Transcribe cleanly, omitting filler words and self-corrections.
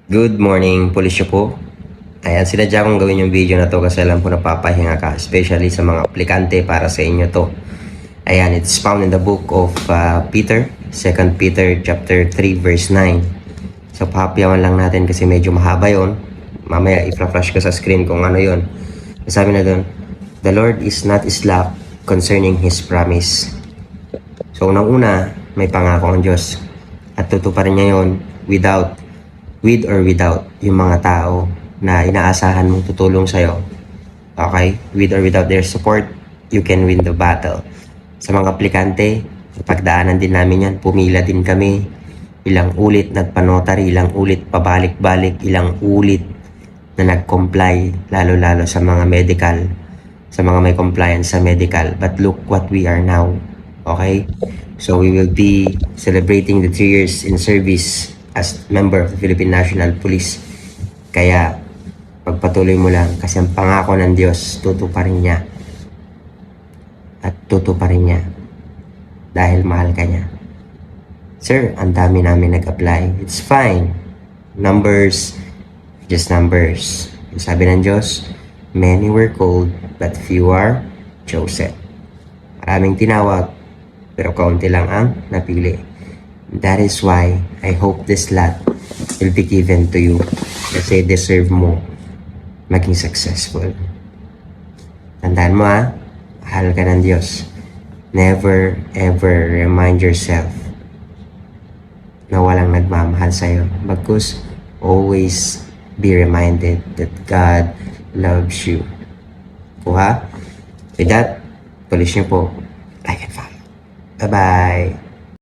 Good morning, Pulisyo po. Ayan, sinadya kong gawin yung video na to kasi alam ko napapahinga ka, especially sa mga aplikante para sa inyo to. Ayan, it's found in the book of Peter, 2 Peter chapter 3 verse 9. So, pahapyawan lang natin kasi medyo mahaba yon. Mamaya, i-flash ko sa screen kung ano yon. Sabi na doon, the Lord is not slack concerning His promise. So, unang-una, may pangako ang Diyos. At tutuparin niya yon with or without yung mga tao na inaasahan mong tutulong sa'yo. Okay? With or without their support, you can win the battle. Sa mga aplikante, pagdaanan din namin yan. Pumila din kami. Ilang ulit nagpanotary, ilang ulit pabalik-balik, ilang ulit na nag-comply, lalo-lalo sa mga medical, sa mga may compliance sa medical. But look what we are now. Okay? So we will be celebrating the 3 years in service as member of the Philippine National Police. Kaya pagpatuloy mo lang kasi ang pangako ng Diyos tutuparin niya. At tutuparin niya dahil mahal ka niya. Sir, ang dami namin nag-apply. It's fine. Numbers, just numbers. Sabi ng Diyos, many were called but few are chosen. Maraming tinawag pero kaunti lang ang napili. That is why I hope this lot will be given to you kasi deserve mo maging successful. Tandaan mo mahal ka ng Diyos. Never ever remind yourself na walang nagmamahal sa'yo. Bagkus, always be reminded that God loves you. Kuha? With that, polish niyo po. Like and follow. Bye-bye.